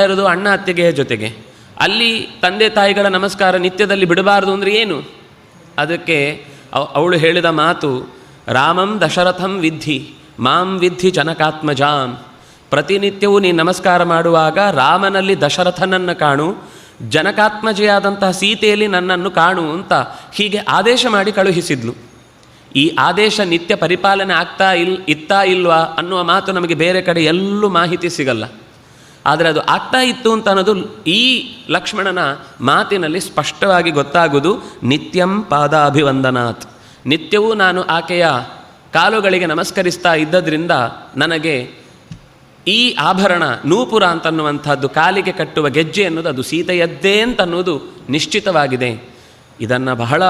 ಇರೋದು ಅಣ್ಣ ಅತ್ತಿಗೆಯ ಜೊತೆಗೆ. ಅಲ್ಲಿ ತಂದೆ ತಾಯಿಗಳ ನಮಸ್ಕಾರ ನಿತ್ಯದಲ್ಲಿ ಬಿಡಬಾರ್ದು ಅಂದರೆ ಏನು? ಅದಕ್ಕೆ ಅವಳು ಹೇಳಿದ ಮಾತು, ರಾಮಂ ದಶರಥಂ ವಿದ್ಧಿ ಮಾಂ ವಿದ್ಧಿ ಜನಕಾತ್ಮಜಾಂ. ಪ್ರತಿನಿತ್ಯವೂ ನೀನು ನಮಸ್ಕಾರ ಮಾಡುವಾಗ ರಾಮನಲ್ಲಿ ದಶರಥನನ್ನು ಕಾಣು, ಜನಕಾತ್ಮಜೆಯಾದಂತಹ ಸೀತೆಯಲ್ಲಿ ನನ್ನನ್ನು ಕಾಣು ಅಂತ ಹೀಗೆ ಆದೇಶ ಮಾಡಿ ಕಳುಹಿಸಿದ್ಲು. ಈ ಆದೇಶ ನಿತ್ಯ ಪರಿಪಾಲನೆ ಇತ್ತಾ ಇಲ್ವಾ ಅನ್ನುವ ಮಾತು ನಮಗೆ ಬೇರೆ ಕಡೆ ಎಲ್ಲೂ ಮಾಹಿತಿ ಸಿಗಲ್ಲ. ಆದರೆ ಅದು ಆಗ್ತಾ ಇತ್ತು ಅಂತ ಅನ್ನೋದು ಈ ಲಕ್ಷ್ಮಣನ ಮಾತಿನಲ್ಲಿ ಸ್ಪಷ್ಟವಾಗಿ ಗೊತ್ತಾಗುವುದು. ನಿತ್ಯಂ ಪಾದಾಭಿವಂದನಾತ್, ನಿತ್ಯವೂ ನಾನು ಆಕೆಯ ಕಾಲುಗಳಿಗೆ ನಮಸ್ಕರಿಸ್ತಾ ಇದ್ದದ್ರಿಂದ ನನಗೆ ಈ ಆಭರಣ ನೂಪುರ ಅಂತನ್ನುವಂಥದ್ದು, ಕಾಲಿಗೆ ಕಟ್ಟುವ ಗೆಜ್ಜೆ ಅನ್ನೋದು ಅದು ಸೀತೆಯದ್ದೇ ಅಂತನ್ನುವುದು ನಿಶ್ಚಿತವಾಗಿದೆ. ಇದನ್ನು ಬಹಳ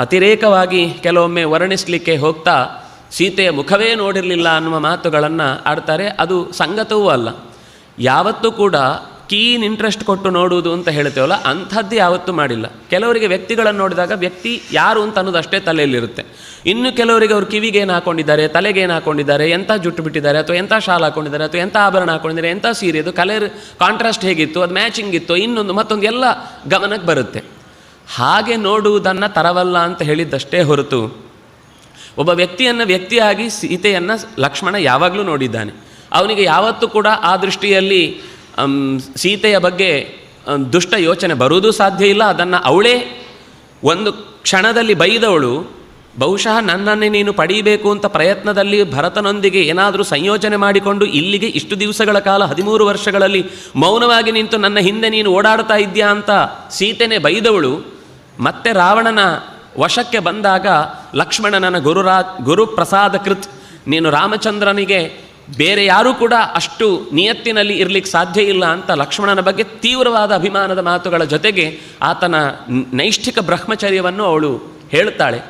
ಅತಿರೇಕವಾಗಿ ಕೆಲವೊಮ್ಮೆ ವರ್ಣಿಸಲಿಕ್ಕೆ ಹೋಗ್ತಾ ಸೀತೆಯ ಮುಖವೇ ನೋಡಿರಲಿಲ್ಲ ಅನ್ನುವ ಮಾತುಗಳನ್ನು ಆಡ್ತಾರೆ. ಅದು ಸಂಗತವೂ ಅಲ್ಲ. ಯಾವತ್ತೂ ಕೂಡ ಕೀನ್ ಇಂಟ್ರೆಸ್ಟ್ ಕೊಟ್ಟು ನೋಡುವುದು ಅಂತ ಹೇಳ್ತೇವಲ್ಲ, ಅಂಥದ್ದು ಯಾವತ್ತೂ ಮಾಡಿಲ್ಲ. ಕೆಲವರಿಗೆ ವ್ಯಕ್ತಿಗಳನ್ನು ನೋಡಿದಾಗ ವ್ಯಕ್ತಿ ಯಾರು ಅಂತ ಅನ್ನೋದು ಅಷ್ಟೇ ತಲೆಯಲ್ಲಿರುತ್ತೆ. ಇನ್ನು ಕೆಲವರಿಗೆ ಅವರು ಕಿವಿಗೇನು ಹಾಕ್ಕೊಂಡಿದ್ದಾರೆ, ತಲೆಗೇನು ಹಾಕ್ಕೊಂಡಿದ್ದಾರೆ, ಎಂಥ ಜುಟ್ಟು ಬಿಟ್ಟಿದ್ದಾರೆ, ಅಥವಾ ಎಂಥ ಶಾಲ್ ಹಾಕ್ಕೊಂಡಿದ್ದಾರೆ, ಅಥವಾ ಎಂಥ ಆಭರಣ ಹಾಕ್ಕೊಂಡಿದ್ದಾರೆ, ಎಂಥ ಸೀರೆ, ಅದು ಕಲರ್ ಕಾಂಟ್ರಾಸ್ಟ್ ಹೇಗಿತ್ತು, ಅದು ಮ್ಯಾಚಿಂಗ್ ಇತ್ತು, ಇನ್ನೊಂದು ಮತ್ತೊಂದು ಎಲ್ಲ ಗಮನಕ್ಕೆ ಬರುತ್ತೆ. ಹಾಗೆ ನೋಡುವುದನ್ನು ತರವಲ್ಲ ಅಂತ ಹೇಳಿದ್ದಷ್ಟೇ ಹೊರತು ಒಬ್ಬ ವ್ಯಕ್ತಿಯಾಗಿ ಸೀತೆಯನ್ನು ಲಕ್ಷ್ಮಣ ಯಾವಾಗಲೂ ನೋಡಿದ್ದಾನೆ. ಅವನಿಗೆ ಯಾವತ್ತೂ ಕೂಡ ಆ ದೃಷ್ಟಿಯಲ್ಲಿ ಸೀತೆಯ ಬಗ್ಗೆ ದುಷ್ಟ ಯೋಚನೆ ಬರುವುದೂ ಸಾಧ್ಯ ಇಲ್ಲ. ಅದನ್ನು ಅವಳೇ ಒಂದು ಕ್ಷಣದಲ್ಲಿ ಬೈದವಳು, ಬಹುಶಃ ನನ್ನನ್ನೇ ನೀನು ಪಡೀಬೇಕು ಅಂತ ಪ್ರಯತ್ನದಲ್ಲಿ ಭರತನೊಂದಿಗೆ ಏನಾದರೂ ಸಂಯೋಜನೆ ಮಾಡಿಕೊಂಡು ಇಲ್ಲಿಗೆ ಇಷ್ಟು ದಿವಸಗಳ ಕಾಲ 13 ವರ್ಷಗಳಲ್ಲಿ ಮೌನವಾಗಿ ನಿಂತು ನನ್ನ ಹಿಂದೆ ನೀನು ಓಡಾಡ್ತಾ ಇದ್ದೀಯಾ ಅಂತ ಸೀತೆನೇ ಬೈದವಳು ಮತ್ತೆ ರಾವಣನ ವಶಕ್ಕೆ ಬಂದಾಗ ಲಕ್ಷ್ಮಣನ ಗುರುಪ್ರಸಾದ ಕೃತ್, ನೀನು ರಾಮಚಂದ್ರನಿಗೆ ಬೇರೆ ಯಾರೂ ಕೂಡ ಅಷ್ಟು ನಿಯತ್ತಿನಲ್ಲಿ ಇರಲಿಕ್ಕೆ ಸಾಧ್ಯ ಇಲ್ಲ ಅಂತ ಲಕ್ಷ್ಮಣನ ಬಗ್ಗೆ ತೀವ್ರವಾದ ಅಭಿಮಾನದ ಮಾತುಗಳ ಜೊತೆಗೆ ಆತನ ನೈಷ್ಠಿಕ ಬ್ರಹ್ಮಚರ್ಯವನ್ನು ಅವಳು ಹೇಳ್ತಾಳೆ.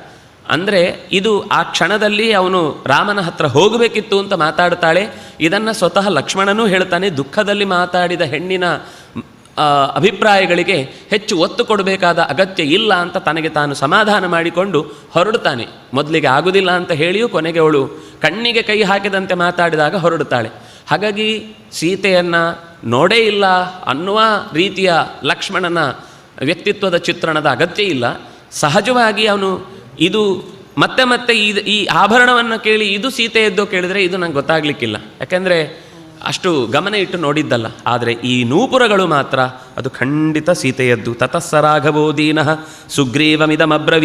ಅಂದರೆ ಇದು ಆ ಕ್ಷಣದಲ್ಲಿ ಅವನು ರಾಮನ ಹತ್ರ ಹೋಗಬೇಕಿತ್ತು ಅಂತ ಮಾತಾಡ್ತಾಳೆ. ಇದನ್ನು ಸ್ವತಃ ಲಕ್ಷ್ಮಣನೂ ಹೇಳ್ತಾನೆ. ದುಃಖದಲ್ಲಿ ಮಾತಾಡಿದ ಹೆಣ್ಣಿನ ಅಭಿಪ್ರಾಯಗಳಿಗೆ ಹೆಚ್ಚು ಒತ್ತು ಕೊಡಬೇಕಾದ ಅಗತ್ಯ ಇಲ್ಲ ಅಂತ ತನಗೆ ತಾನು ಸಮಾಧಾನ ಮಾಡಿಕೊಂಡು ಹೊರಡುತ್ತಾನೆ. ಮೊದಲಿಗೆ ಆಗುವುದಿಲ್ಲ ಅಂತ ಹೇಳಿಯೂ ಕೊನೆಗೆ ಅವಳು ಕಣ್ಣಿಗೆ ಕೈ ಹಾಕಿದಂತೆ ಮಾತಾಡಿದಾಗ ಹೊರಡುತ್ತಾಳೆ. ಹಾಗಾಗಿ ಸೀತೆಯನ್ನು ನೋಡೇ ಇಲ್ಲ ಅನ್ನುವ ರೀತಿಯ ಲಕ್ಷ್ಮಣನ ವ್ಯಕ್ತಿತ್ವದ ಚಿತ್ರಣದ ಅಗತ್ಯ ಇಲ್ಲ. ಸಹಜವಾಗಿ ಅವನು ಇದು ಮತ್ತೆ ಈ ಆಭರಣವನ್ನು ಕೇಳಿ ಇದು ಸೀತೆಯದ್ದೋ ಕೇಳಿದರೆ ಇದು ನಂಗೆ ಗೊತ್ತಾಗಲಿಕ್ಕಿಲ್ಲ, ಯಾಕೆಂದರೆ ಅಷ್ಟು ಗಮನ ಇಟ್ಟು ನೋಡಿದ್ದಲ್ಲ. ಆದರೆ ಈ ನೂಪುರಗಳು ಮಾತ್ರ ಅದು ಖಂಡಿತ ಸೀತೆಯದ್ದು. ತತಸ್ಸ ರಾಘವೋ ದೀನಃ ಸುಗ್ರೀವಮಿದಮಬ್ರವೀತ್